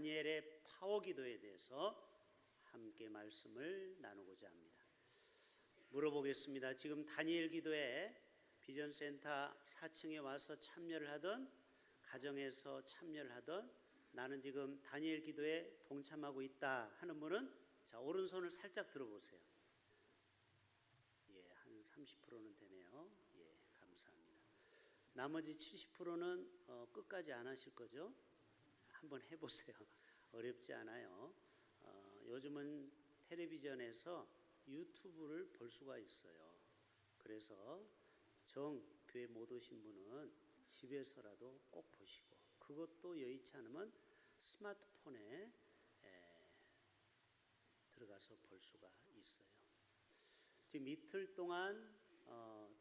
다니엘의 파워 기도에 대해서 함께 말씀을 나누고자 합니다. 물어보겠습니다. 지금 다니엘 기도에 비전센터 4층에 와서 참여를 하던, 가정에서 참여를 하던, 나는 지금 다니엘 기도에 동참하고 있다 하는 분은 자, 오른손을 살짝 들어보세요. 예, 한 30%는 되네요. 예, 감사합니다. 나머지 70%는 끝까지 안 하실 거죠? 한번 해보세요. 어렵지 않아요. 요즘은 텔레비전에서 유튜브를 볼 수가 있어요. 그래서 교회 못 오신 분은 집에서라도 꼭 보시고, 그것도 여의치 않으면 스마트폰에 들어가서 볼 수가 있어요. 지금 이틀 동안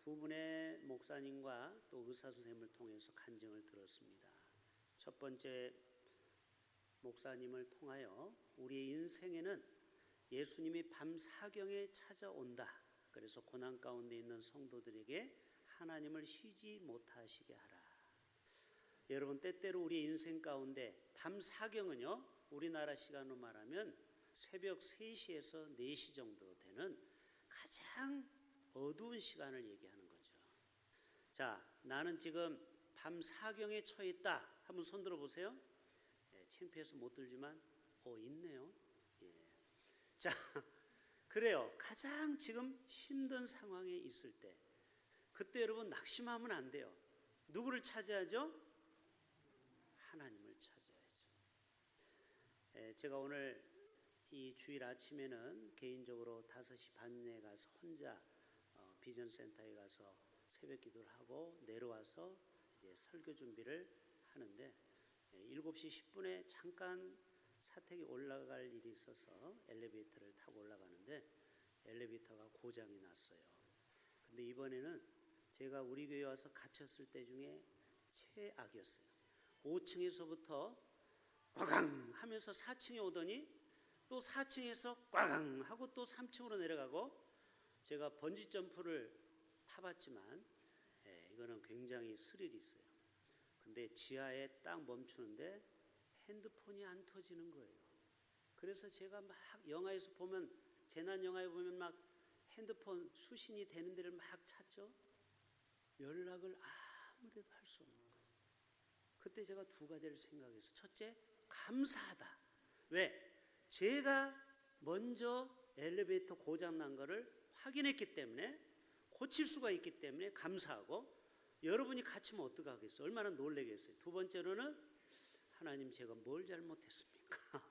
두 분의 목사님과 또 의사 선생님을 통해서 간증을 들었습니다. 첫 번째 목사님을 통하여 우리의 인생에는 예수님이 밤 사경에 찾아온다. 그래서 고난 가운데 있는 성도들에게 하나님을 쉬지 못하시게 하라. 여러분, 때때로 우리의 인생 가운데 밤 사경은요, 우리나라 시간으로 말하면 새벽 3시에서 4시 정도 되는 가장 어두운 시간을 얘기하는 거죠. 자, 나는 지금 밤 사경에 처해 있다. 한번 손 들어보세요. 예, 창피해서 못 들지만 있네요. 예. 자, 그래요. 가장 지금 힘든 상황에 있을 때, 그때 여러분 낙심하면 안 돼요. 누구를 찾아야죠? 하나님을 찾아야죠. 예, 제가 오늘 이 주일 아침에는 개인적으로 5시 반에 가서 혼자 비전센터에 가서 새벽 기도를 하고 내려와서 이제 설교 준비를 하는데 7시 10분에 잠깐 사택에 올라갈 일이 있어서 엘리베이터를 타고 올라가는데 엘리베이터가 고장이 났어요. 근데 이번에는 제가 우리 교회 와서 갇혔을 때 중에 최악이었어요. 5층에서부터 꽝 하면서 4층에 오더니 또 4층에서 꽝 하고 또 3층으로 내려가고, 제가 번지 점프를 타봤지만 이거는 굉장히 스릴이 있어요. 근데 지하에 딱 멈추는데 핸드폰이 안 터지는 거예요. 그래서 제가 막 영화에서 보면, 재난 영화에 보면 막 핸드폰 수신이 되는 데를 막 찾죠. 연락을 아무데도 할 수 없는 거예요. 그때 제가 두 가지를 생각해서, 첫째, 감사하다. 왜? 제가 먼저 엘리베이터 고장 난 거를 확인했기 때문에, 고칠 수가 있기 때문에 감사하고, 여러분이 갇히면 어떡하겠어요? 얼마나 놀라겠어요? 두 번째로는, 하나님 제가 뭘 잘못했습니까?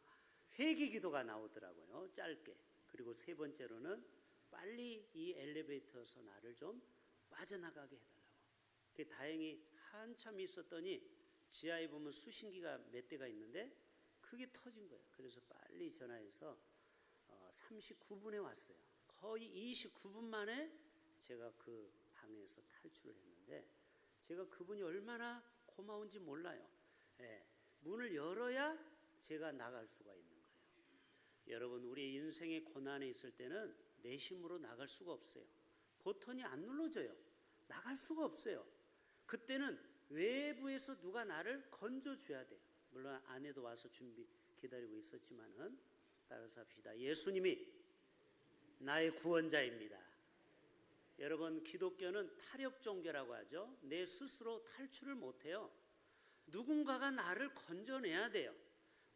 회개 기도가 나오더라고요. 짧게. 그리고 세 번째로는 빨리 이 엘리베이터에서 나를 좀 빠져나가게 해달라고. 다행히 한참 있었더니 지하에 보면 수신기가 몇 대가 있는데 그게 터진 거예요. 그래서 빨리 전화해서 39분에 왔어요. 거의 29분 만에 제가 그 방에서 탈출을 했는데, 제가 그분이 얼마나 고마운지 몰라요. 예, 문을 열어야 제가 나갈 수가 있는 거예요. 여러분, 우리 인생의 고난에 있을 때는 내 힘으로 나갈 수가 없어요. 버튼이 안 눌러져요. 나갈 수가 없어요. 그때는 외부에서 누가 나를 건져줘야 돼요. 물론 아내도 와서 기다리고 있었지만은, 따라서 합시다. 예수님이 나의 구원자입니다. 여러분, 기독교는 타력 종교라고 하죠. 내 스스로 탈출을 못해요. 누군가가 나를 건져내야 돼요.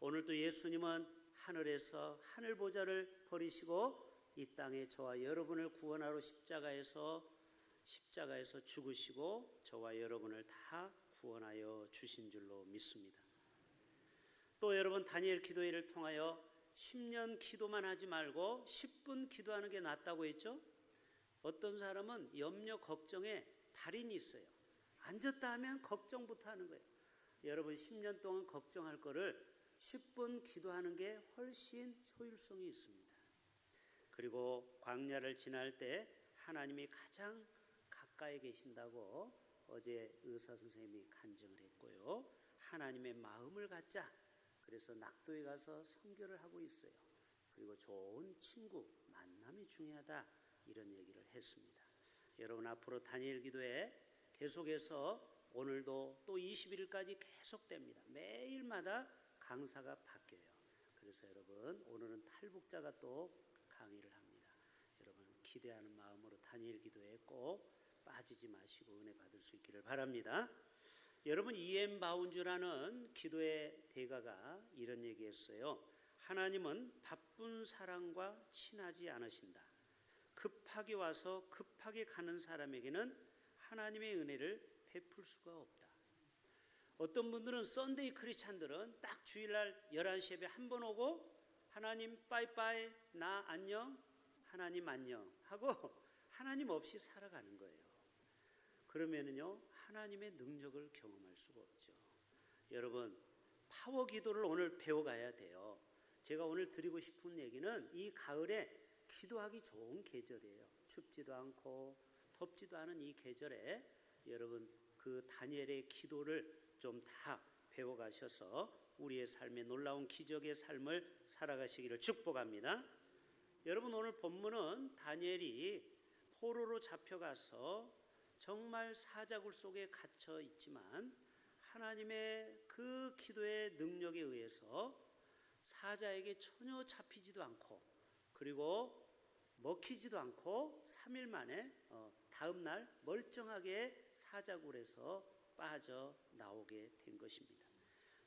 오늘도 예수님은 하늘에서 하늘 보좌를 버리시고 이 땅에 저와 여러분을 구원하러 십자가에서 죽으시고 저와 여러분을 다 구원하여 주신 줄로 믿습니다. 또 여러분, 다니엘 기도회를 통하여 10년 기도만 하지 말고 10분 기도하는 게 낫다고 했죠. 어떤 사람은 염려 걱정에 달인이 있어요. 앉았다 하면 걱정부터 하는 거예요. 여러분, 10년 동안 걱정할 거를 10분 기도하는 게 훨씬 효율성이 있습니다. 그리고 광야를 지날 때 하나님이 가장 가까이 계신다고 어제 의사 선생님이 간증을 했고요. 하나님의 마음을 갖자. 그래서 낙도에 가서 선교를 하고 있어요. 그리고 좋은 친구 만남이 중요하다, 이런 얘기를 했습니다. 여러분, 앞으로 다니엘 기도회 계속해서 오늘도 또 21일까지 계속됩니다. 매일마다 강사가 바뀌어요. 그래서 여러분 오늘은 탈북자가 또 강의를 합니다. 여러분 기대하는 마음으로 다니엘 기도에 꼭 빠지지 마시고 은혜 받을 수 있기를 바랍니다. 여러분 E.M. 바운즈라는 기도의 대가가 이런 얘기했어요. 하나님은 바쁜 사람과 친하지 않으신다. 급하게 와서 급하게 가는 사람에게는 하나님의 은혜를 베풀 수가 없다. 어떤 분들은 썬데이 크리스찬들은 딱 주일날 11시 예배 한 번 오고 하나님 빠이빠이 나 안녕 하나님 안녕 하고 하나님 없이 살아가는 거예요. 그러면은요 하나님의 능력을 경험할 수가 없죠. 여러분 파워 기도를 오늘 배워가야 돼요. 제가 오늘 드리고 싶은 얘기는 이 가을에 기도하기 좋은 계절이에요. 춥지도 않고 덥지도 않은 이 계절에 여러분 그 다니엘의 기도를 좀 다 배워가셔서 우리의 삶에 놀라운 기적의 삶을 살아가시기를 축복합니다. 여러분 오늘 본문은 다니엘이 포로로 잡혀가서 정말 사자굴 속에 갇혀 있지만 하나님의 그 기도의 능력에 의해서 사자에게 전혀 잡히지도 않고 그리고 먹히지도 않고 3일 만에 다음 날 멀쩡하게 사자굴에서 빠져나오게 된 것입니다.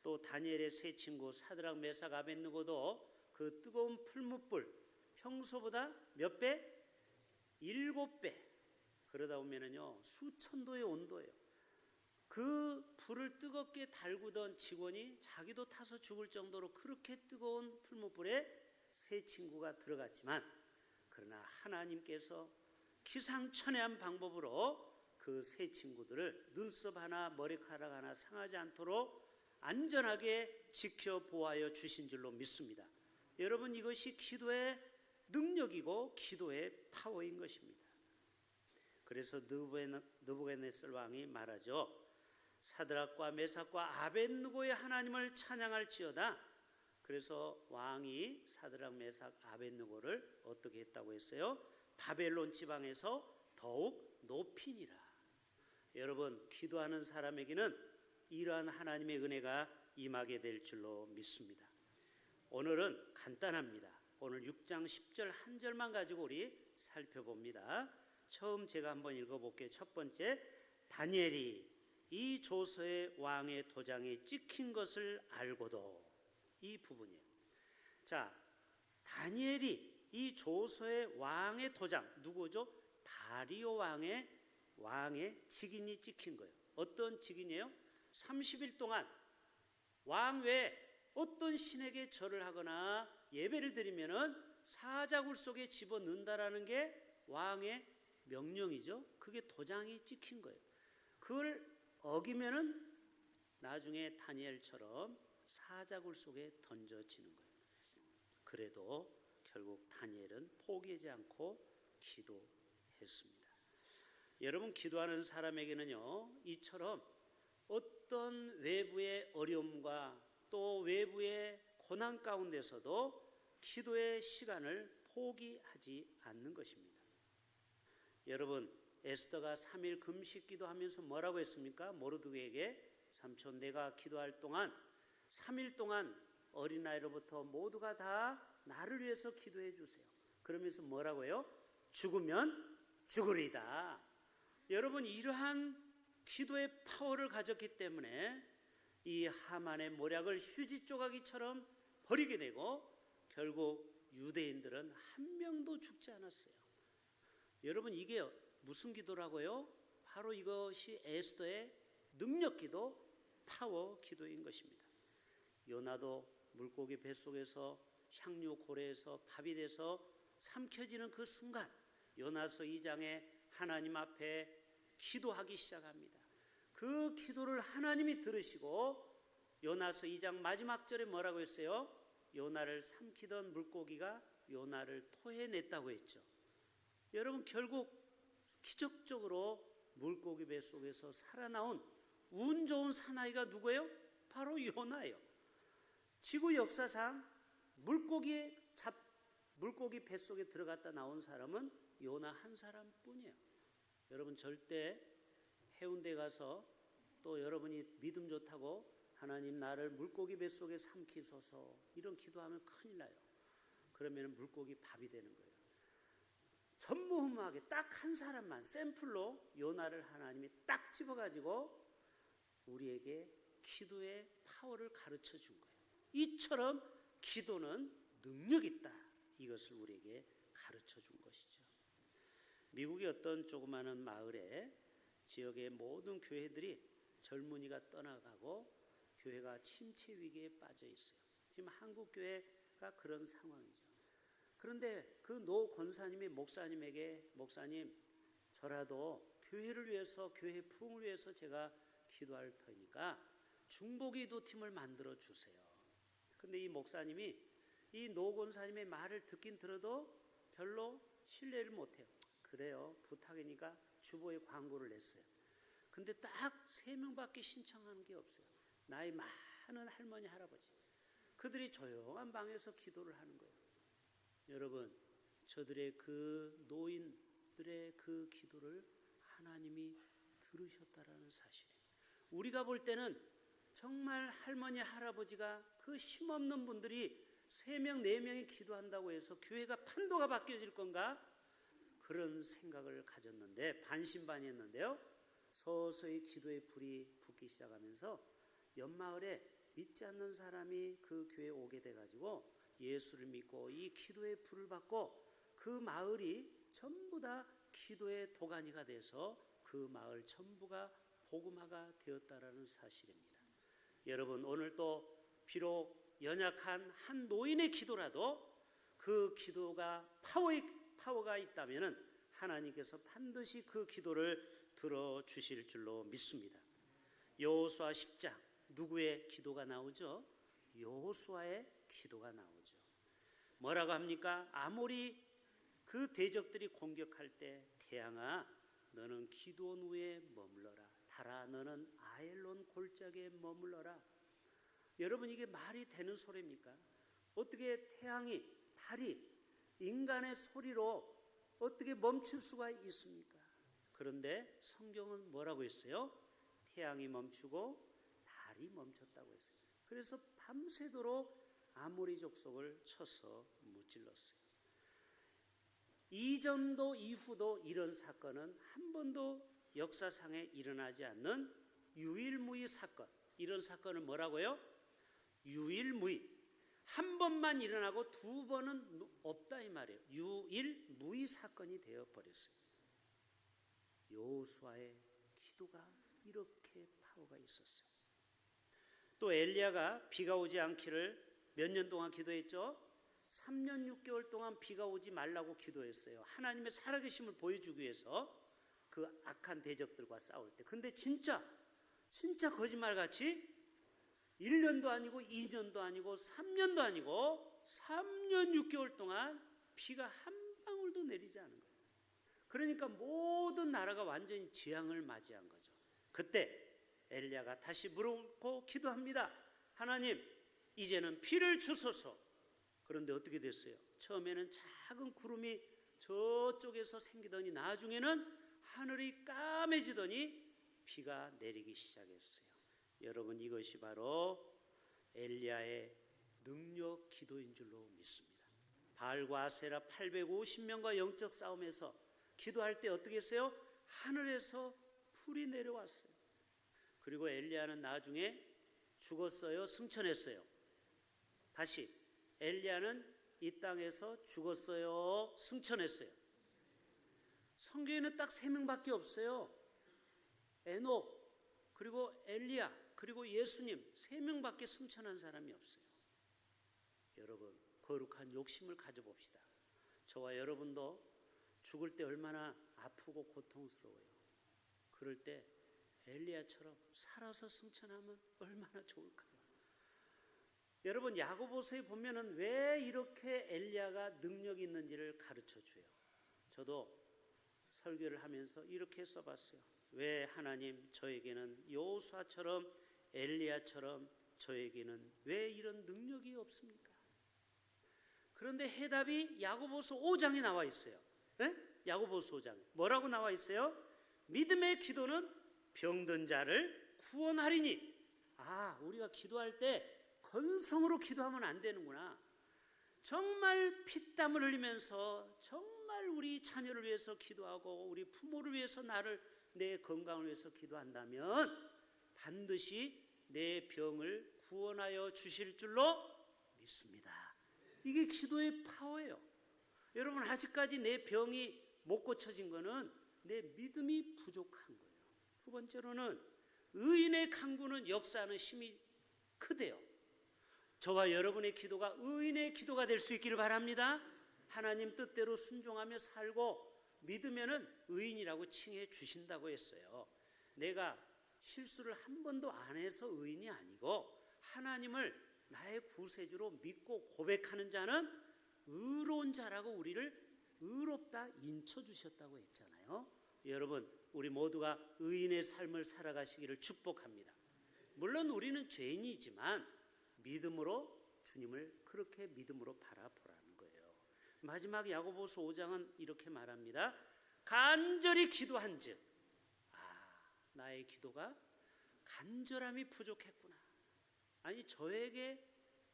또 다니엘의 세 친구 사드락 메삭 아벳느고도 그 뜨거운 풀무불 평소보다 몇 배? 7배. 그러다 보면은요 수천 도의 온도예요. 그 불을 뜨겁게 달구던 직원이 자기도 타서 죽을 정도로 그렇게 뜨거운 풀무불에 세 친구가 들어갔지만 그러나 하나님께서 기상천외한 방법으로 그 세 친구들을 눈썹 하나 머리카락 하나 상하지 않도록 안전하게 지켜 보호하여 주신 줄로 믿습니다. 여러분 이것이 기도의 능력이고 기도의 파워인 것입니다. 그래서 느부갓네살 왕이 말하죠. 사드락과 메삭과 아벳느고의 하나님을 찬양할지어다. 그래서 왕이 사드락 메삭 아벳느고를 어떻게 했다고 했어요? 바벨론 지방에서 더욱 높이니라. 여러분 기도하는 사람에게는 이러한 하나님의 은혜가 임하게 될 줄로 믿습니다. 오늘은 간단합니다. 오늘 6장 10절 한 절만 가지고 우리 살펴봅니다. 처음 제가 한번 읽어볼게요. 첫 번째, 다니엘이 이 조서의 왕의 도장에 찍힌 것을 알고도, 이 부분이에요. 자, 다니엘이 이 조서의 왕의 도장, 누구죠? 다리오 왕의 직인이 찍힌 거예요. 어떤 직인이에요? 30일 동안 왕 외에 어떤 신에게 절을 하거나 예배를 드리면은 사자굴 속에 집어넣는다라는 게 왕의 명령이죠. 그게 도장이 찍힌 거예요. 그걸 어기면은 나중에 다니엘처럼 사자굴 속에 던져지는 거예요. 그래도 결국 다니엘은 포기하지 않고 기도했습니다. 여러분 기도하는 사람에게는요 이처럼 어떤 외부의 어려움과 또 외부의 고난 가운데서도 기도의 시간을 포기하지 않는 것입니다. 여러분 에스더가 3일 금식 기도하면서 뭐라고 했습니까? 모르드게에게 삼촌 내가 기도할 동안 3일 동안 어린아이로부터 모두가 다 나를 위해서 기도해 주세요. 그러면서 뭐라고 해요? 죽으면 죽으리다. 여러분 이러한 기도의 파워를 가졌기 때문에 이 하만의 모략을 휴지 조각이처럼 버리게 되고 결국 유대인들은 한 명도 죽지 않았어요. 여러분 이게 무슨 기도라고요? 바로 이것이 에스더의 능력 기도, 파워 기도인 것입니다. 요나도 물고기 뱃속에서 향유 고래에서 밥이 돼서 삼켜지는 그 순간 요나서 2장에 하나님 앞에 기도하기 시작합니다. 그 기도를 하나님이 들으시고 요나서 2장 마지막 절에 뭐라고 했어요? 요나를 삼키던 물고기가 요나를 토해냈다고 했죠. 여러분 결국 기적적으로 물고기 뱃속에서 살아나온 운 좋은 사나이가 누구예요? 바로 요나예요. 지구 역사상 물고기 뱃속에 들어갔다 나온 사람은 요나 한 사람뿐이에요. 여러분 절대 해운대 가서 또 여러분이 믿음 좋다고 하나님 나를 물고기 뱃속에 삼키소서, 이런 기도하면 큰일 나요. 그러면 물고기 밥이 되는 거예요. 전무후무하게 딱 한 사람만 샘플로 요나를 하나님이 딱 집어가지고 우리에게 기도의 파워를 가르쳐 준 거예요. 이처럼 기도는 능력 있다, 이것을 우리에게 가르쳐 준 것이죠. 미국의 어떤 조그마한 마을에 지역의 모든 교회들이 젊은이가 떠나가고 교회가 침체 위기에 빠져 있어요. 지금 한국 교회가 그런 상황이죠. 그런데 그 노 권사님이 목사님에게, 목사님, 저라도 교회를 위해서, 교회 부흥을 위해서 제가 기도할 테니까 중보기도팀을 만들어 주세요. 근데 이 목사님이 이 노 권사님의 말을 듣긴 들어도 별로 신뢰를 못해요. 그래요, 부탁이니까 주보에 광고를 냈어요. 근데 딱 3명밖에 신청하는 게 없어요. 나이 많은 할머니, 할아버지. 그들이 조용한 방에서 기도를 하는 거예요. 여러분, 저들의 그 노인들의 그 기도를 하나님이 들으셨다라는 사실이에요. 우리가 볼 때는 정말 할머니, 할아버지가 그 힘없는 분들이 3명, 4명이 기도한다고 해서 교회가 판도가 바뀌어질 건가? 그런 생각을 가졌는데, 반신반의했는데요. 서서히 기도의 불이 붙기 시작하면서 옆마을에 믿지 않는 사람이 그 교회에 오게 돼가지고 예수를 믿고 이 기도의 불을 받고 그 마을이 전부 다 기도의 도가니가 돼서 그 마을 전부가 복음화가 되었다라는 사실입니다. 여러분, 오늘 또 비록 연약한 한 노인의 기도라도 그 기도가 파워가 있다면 하나님께서 반드시 그 기도를 들어주실 줄로 믿습니다. 여호수아 10장, 누구의 기도가 나오죠? 여호수아의 기도가 나오죠. 뭐라고 합니까? 아모리 그 대적들이 공격할 때, 태양아 너는 기드온 위에 머물러라, 달아 너는 아엘론 골짜기에 머물러라. 여러분, 이게 말이 되는 소리입니까? 어떻게 태양이, 달이 인간의 소리로 어떻게 멈출 수가 있습니까? 그런데 성경은 뭐라고 했어요? 태양이 멈추고 달이 멈췄다고 했어요. 그래서 밤새도록 아모리 족속을 쳐서 무찔렀어요. 이전도 이후도 이런 사건은 한 번도 역사상에 일어나지 않는 유일무이 사건. 이런 사건은 뭐라고요? 유일무이. 한 번만 일어나고 2번은 없다, 이 말이에요. 유일무이 사건이 되어버렸어요. 여호수아의 기도가 이렇게 파워가 있었어요. 또 엘리야가 비가 오지 않기를 몇 년 동안 기도했죠? 3년 6개월 동안 비가 오지 말라고 기도했어요. 하나님의 살아계심을 보여주기 위해서, 그 악한 대적들과 싸울 때. 근데 진짜 거짓말같이 1년도 아니고 2년도 아니고 3년도 아니고 3년 6개월 동안 비가 한 방울도 내리지 않은 거예요. 그러니까 모든 나라가 완전히 재앙을 맞이한 거죠. 그때 엘리야가 다시 물어보고 기도합니다. 하나님, 이제는 비를 주소서. 그런데 어떻게 됐어요? 처음에는 작은 구름이 저쪽에서 생기더니 나중에는 하늘이 까매지더니 비가 내리기 시작했어요. 여러분, 이것이 바로 엘리야의 능력 기도인 줄로 믿습니다. 바알과 아세라 850명과 영적 싸움에서 기도할 때 어떻게 했어요? 하늘에서 불이 내려왔어요. 그리고 엘리야는 나중에 죽었어요? 승천했어요? 다시, 엘리야는 이 땅에서 죽었어요? 승천했어요? 성경에는 딱 3명밖에 없어요. 에녹, 그리고 엘리야, 그리고 예수님, 3명밖에 승천한 사람이 없어요. 여러분, 거룩한 욕심을 가져봅시다. 저와 여러분도 죽을 때 얼마나 아프고 고통스러워요. 그럴 때 엘리야처럼 살아서 승천하면 얼마나 좋을까요? 여러분, 야고보서에 보면은 왜 이렇게 엘리야가 능력이 있는지를 가르쳐줘요. 저도 설교를 하면서 이렇게 써봤어요. 왜 하나님 저에게는 여호수아처럼, 엘리야처럼 저에게는 왜 이런 능력이 없습니까? 그런데 해답이 야고보서 5장에 나와 있어요. 네? 야고보서 5장 뭐라고 나와 있어요? 믿음의 기도는 병든 자를 구원하리니 우리가 기도할 때 건성으로 기도하면 안 되는구나. 정말 피땀을 흘리면서 정말 우리 자녀를 위해서 기도하고 우리 부모를 위해서 내 건강을 위해서 기도한다면 반드시 내 병을 구원하여 주실 줄로 믿습니다. 이게 기도의 파워예요. 여러분, 아직까지 내 병이 못 고쳐진 거는 내 믿음이 부족한 거예요. 두 번째로는 의인의 간구는 역사하는 힘이 크대요. 저와 여러분의 기도가 의인의 기도가 될 수 있기를 바랍니다. 하나님 뜻대로 순종하며 살고 믿으면은 의인이라고 칭해 주신다고 했어요. 내가 실수를 한 번도 안 해서 의인이 아니고 하나님을 나의 구세주로 믿고 고백하는 자는 의로운 자라고 우리를 의롭다 인쳐주셨다고 했잖아요. 여러분, 우리 모두가 의인의 삶을 살아가시기를 축복합니다. 물론 우리는 죄인이지만 믿음으로 주님을 그렇게 믿음으로 바라보라는 거예요. 마지막 야고보서 5장은 이렇게 말합니다. 간절히 기도한즉 나의 기도가 간절함이 부족했구나. 아니, 저에게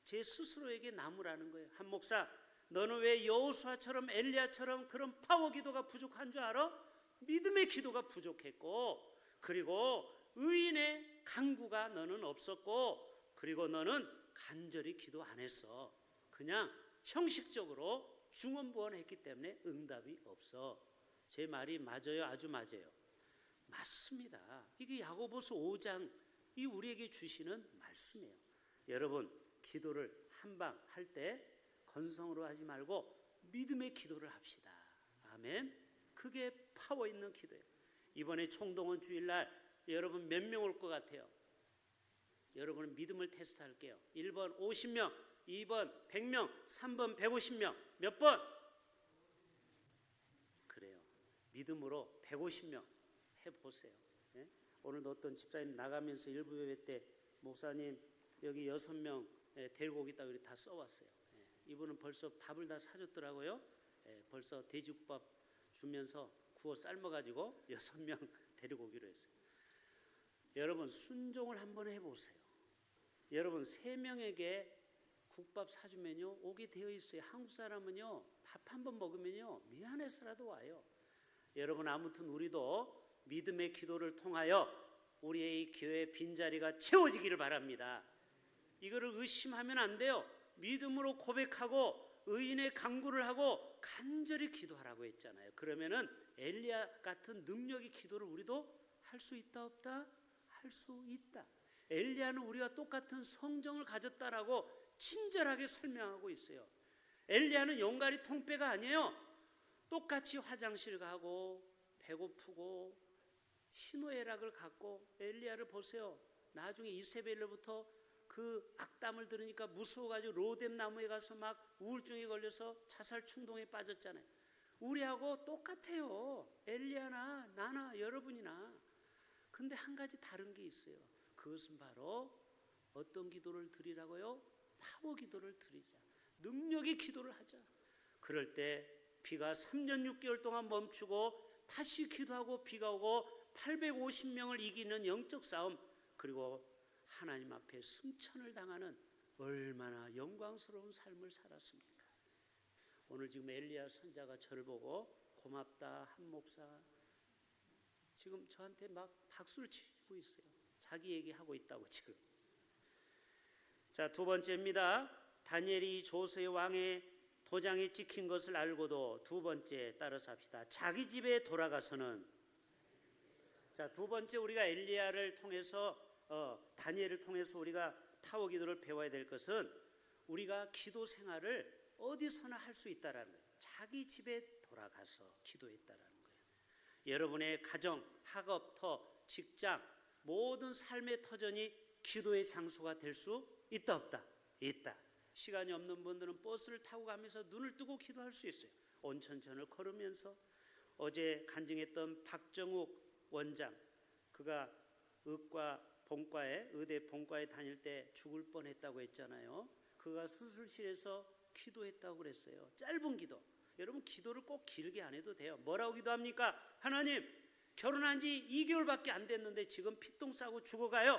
제 스스로에게 나무라는 거예요. 한 목사, 너는 왜 여호수아처럼 엘리야처럼 그런 파워 기도가 부족한 줄 알아? 믿음의 기도가 부족했고, 그리고 의인의 간구가 너는 없었고, 그리고 너는 간절히 기도 안 했어. 그냥 형식적으로 중언부언했기 때문에 응답이 없어. 제 말이 맞아요? 아주 맞아요. 맞습니다. 이게 야고보서 5장이 우리에게 주시는 말씀이에요. 여러분, 기도를 한방 할 때 건성으로 하지 말고 믿음의 기도를 합시다. 아멘. 그게 파워 있는 기도예요. 이번에 총동원 주일날 여러분 몇 명 올 것 같아요? 여러분은 믿음을 테스트할게요. 1번 50명, 2번 100명, 3번 150명. 몇 번? 그래요. 믿음으로 150명 해보세요. 예? 오늘도 어떤 집사님 나가면서 일부 예배 때 목사님 여기 6명 데리고 오겠다고 우리 다 써왔어요. 예. 이분은 벌써 밥을 다 사줬더라고요. 예. 벌써 돼지국밥 주면서 구워 삶아가지고 6명 데리고 오기로 했어요. 여러분, 순종을 한번 해보세요. 여러분, 3명에게 국밥 사주면요 오게 되어 있어요. 한국 사람은요 밥 한 번 먹으면요 미안해서라도 와요. 여러분, 아무튼 우리도 믿음의 기도를 통하여 우리의 이 교회 빈자리가 채워지기를 바랍니다. 이거를 의심하면 안 돼요. 믿음으로 고백하고 의인의 간구를 하고 간절히 기도하라고 했잖아요. 그러면은 엘리야 같은 능력의 기도를 우리도 할 수 있다 없다? 할 수 있다. 엘리야는 우리와 똑같은 성정을 가졌다라고 친절하게 설명하고 있어요. 엘리야는 용가리 통빼가 아니에요. 똑같이 화장실 가고 배고프고 희노애락을 갖고 엘리야를 보세요. 나중에 이세벨로부터 그 악담을 들으니까 무서워가지고 로뎀 나무에 가서 막 우울증에 걸려서 자살 충동에 빠졌잖아요. 우리하고 똑같아요. 엘리야나 나나 여러분이나. 근데 한 가지 다른 게 있어요. 그것은 바로 어떤 기도를 드리라고요? 파워 기도를 드리자. 능력의 기도를 하자. 그럴 때 비가 3년 6개월 동안 멈추고 다시 기도하고 비가 오고 850명을 이기는 영적 싸움, 그리고 하나님 앞에 승천을 당하는 얼마나 영광스러운 삶을 살았습니까? 오늘 지금 엘리야 선자가 저를 보고 고맙다 한 목사, 지금 저한테 막 박수를 치고 있어요. 자기 얘기하고 있다고 지금. 자, 두 번째입니다. 다니엘이 조세의 왕의 도장에 찍힌 것을 알고도 두 번째 따라서 합시다. 자기 집에 돌아가서는. 자, 두 번째 우리가 엘리야를 통해서 다니엘을 통해서 우리가 파워 기도를 배워야 될 것은 우리가 기도 생활을 어디서나 할 수 있다라는 거예요. 자기 집에 돌아가서 기도했다라는 거예요. 여러분의 가정, 학업터, 직장, 모든 삶의 터전이 기도의 장소가 될 수 있다 없다? 있다. 시간이 없는 분들은 버스를 타고 가면서 눈을 뜨고 기도할 수 있어요. 온천천을 걸으면서. 어제 간증했던 박정욱 원장, 그가 의대 본과에 다닐 때 죽을 뻔했다고 했잖아요. 그가 수술실에서 기도했다고 그랬어요. 짧은 기도. 여러분, 기도를 꼭 길게 안 해도 돼요. 뭐라고 기도합니까? 하나님, 결혼한 지 2개월밖에 안 됐는데 지금 피똥 싸고 죽어가요.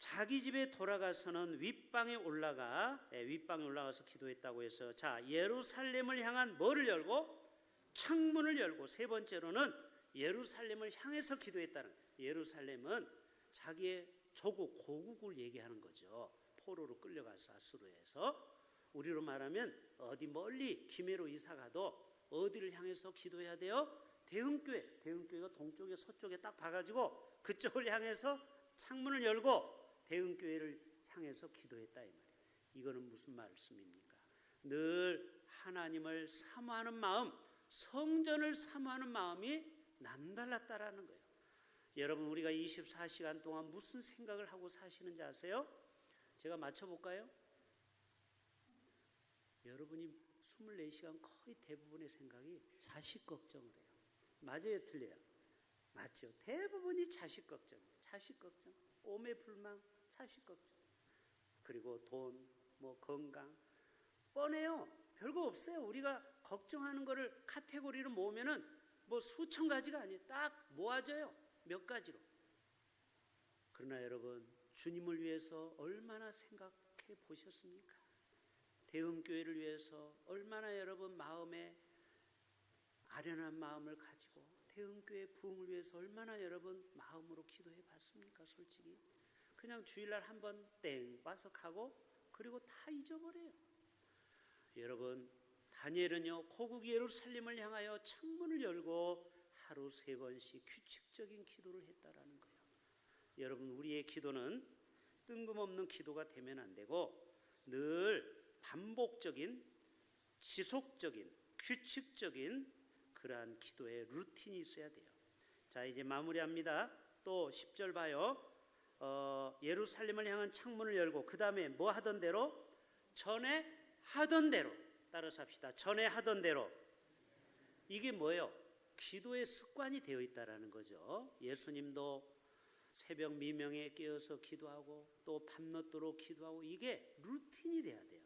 자기 집에 돌아가서는 윗방에 올라가서 기도했다고 해서, 자, 예루살렘을 향한 뭐를 열고? 창문을 열고. 세 번째로는 예루살렘을 향해서 기도했다는 거예요. 예루살렘은 자기의 조국, 고국을 얘기하는 거죠. 포로로 끌려가서 아수르에서. 우리로 말하면 어디 멀리 김해로 이사가도 어디를 향해서 기도해야 돼요? 대흥교회가 동쪽에 서쪽에 딱 봐가지고 그쪽을 향해서 창문을 열고 대흥교회를 향해서 기도했다 이 말이에요. 이거는 무슨 말씀입니까? 늘 하나님을 사모하는 마음, 성전을 사모하는 마음이 남달랐다라는 거예요. 여러분, 우리가 24시간 동안 무슨 생각을 하고 사시는지 아세요? 제가 맞춰볼까요? 여러분이 24시간 거의 대부분의 생각이 자식 걱정을 해요. 맞아요, 틀려요? 맞죠. 대부분이 자식 걱정이에요. 자식 걱정, 오매불망, 자식 걱정. 그리고 돈, 건강, 뻔해요. 별거 없어요. 우리가 걱정하는 거를 카테고리로 모으면은 수천 가지가 아니에요. 딱 모아져요. 몇 가지로. 그러나 여러분, 주님을 위해서 얼마나 생각해 보셨습니까? 대흥교회를 위해서 얼마나 여러분 마음에 아련한 마음을 가지고 대흥교회 부흥을 위해서 얼마나 여러분 마음으로 기도해 봤습니까? 솔직히 그냥 주일날 한번 땡 와서 가고 그리고 다 잊어버려요. 여러분, 다니엘은요, 고국 예루살렘을 향하여 창문을 열고 하루 3번씩 규칙적인 기도를 했다라는 거예요. 여러분, 우리의 기도는 뜬금없는 기도가 되면 안 되고 늘 반복적인, 지속적인, 규칙적인 그러한 기도의 루틴이 있어야 돼요. 자, 이제 마무리합니다. 또 10절 봐요. 예루살렘을 향한 창문을 열고 그 다음에 뭐 하던 대로? 전에 하던 대로. 따라서 합시다. 전에 하던 대로. 이게 뭐예요? 기도의 습관이 되어 있다라는 거죠. 예수님도 새벽 미명에 깨어서 기도하고 또 밤늦도록 기도하고 이게 루틴이 돼야 돼요.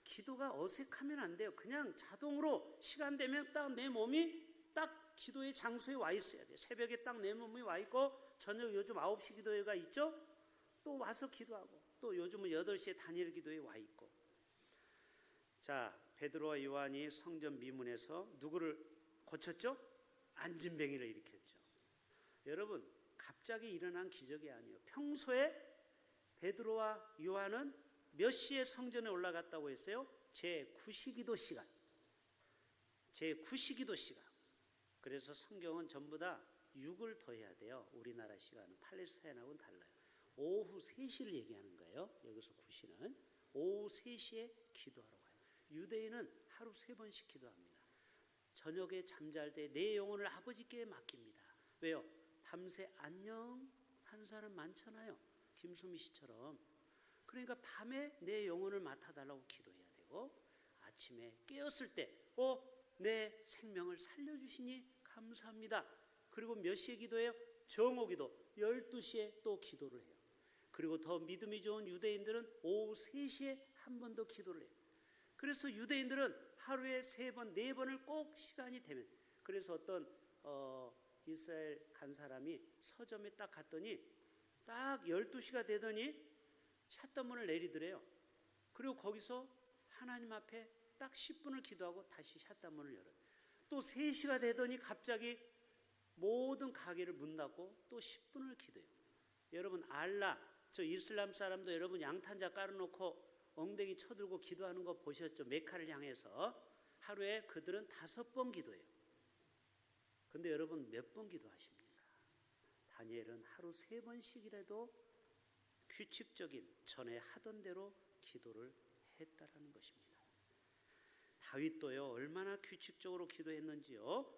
기도가 어색하면 안 돼요. 그냥 자동으로 시간 되면 딱 내 몸이 딱 기도의 장소에 와 있어야 돼요. 새벽에 딱 내 몸이 와 있고 저녁 요즘 9시 기도회가 있죠? 또 와서 기도하고 또 요즘은 8시에 다니엘 기도회에 와 있고. 자, 베드로와 요한이 성전 미문에서 누구를 고쳤죠? 안진뱅이를 일으켰죠. 여러분, 갑자기 일어난 기적이 아니에요. 평소에 베드로와 요한은 몇 시에 성전에 올라갔다고 했어요? 제9시기도 시간. 제9시기도 시간. 그래서 성경은 전부 다 6을 더해야 돼요. 우리나라 시간은 팔레스타인하고는 달라요. 오후 3시를 얘기하는 거예요. 여기서 9시는 오후 3시에 기도하러 가요. 유대인은 하루 3번씩 기도합니다. 저녁에 잠잘 때 내 영혼을 아버지께 맡깁니다. 왜요? 밤새 안녕 한 사람 많잖아요. 김수미 씨처럼. 그러니까 밤에 내 영혼을 맡아달라고 기도해야 되고 아침에 깨었을 때 내 생명을 살려주시니 감사합니다. 그리고 몇 시에 기도해요? 정오기도 12시에 또 기도를 해요. 그리고 더 믿음이 좋은 유대인들은 오후 3시에 한 번 더 기도를 해요. 그래서 유대인들은 하루에 3번, 4번을 꼭 시간이 되면, 그래서 어떤 이스라엘 간 사람이 서점에 딱 갔더니 딱 12시가 되더니 샷단문을 내리더래요. 그리고 거기서 하나님 앞에 딱 10분을 기도하고 다시 샷단문을 열어요. 또 3시가 되더니 갑자기 모든 가게를 문 닫고 또 10분을 기도해요. 여러분, 저 이슬람 사람도 여러분 양탄자 깔아놓고 엉덩이 쳐들고 기도하는 거 보셨죠? 메카를 향해서. 하루에 그들은 5번 기도해요. 근데 여러분 몇 번 기도하십니까? 다니엘은 하루 3번씩이라도 규칙적인 전에 하던 대로 기도를 했다라는 것입니다. 다윗도요, 얼마나 규칙적으로 기도했는지요.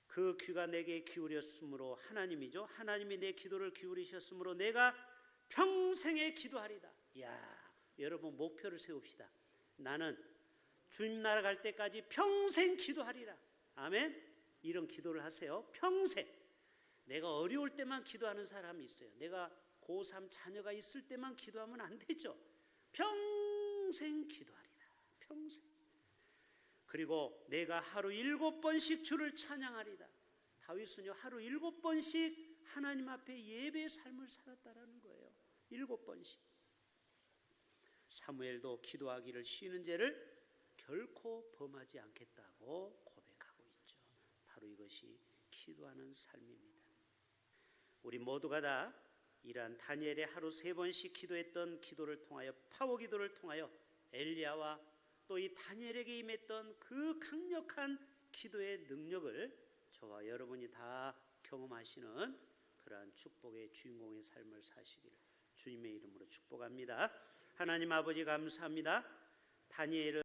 그 귀가 내게 기울였으므로, 하나님이죠. 하나님이 내 기도를 기울이셨으므로 내가 평생에 기도하리다. 이야, 여러분 목표를 세웁시다. 나는 주님 나라 갈 때까지 평생 기도하리라. 아멘. 이런 기도를 하세요. 평생. 내가 어려울 때만 기도하는 사람이 있어요. 내가 고3 자녀가 있을 때만 기도하면 안 되죠. 평생 기도하리라. 평생. 그리고 내가 하루 7번씩 주를 찬양하리다. 다윗은요, 하루 7번씩 하나님 앞에 예배의 삶을 살았다라는 거예요. 7번씩. 사무엘도 기도하기를 쉬는 죄를 결코 범하지 않겠다고 고백하고 있죠. 바로 이것이 기도하는 삶입니다. 우리 모두가 다 이러한 다니엘의 하루 3번씩 기도했던 기도를 통하여, 파워 기도를 통하여 엘리야와 또 이 다니엘에게 임했던 그 강력한 기도의 능력을 저와 여러분이 다 경험하시는 그러한 축복의 주인공의 삶을 사시기를 주님의 이름으로 축복합니다. 하나님 아버지 감사합니다. 다니엘은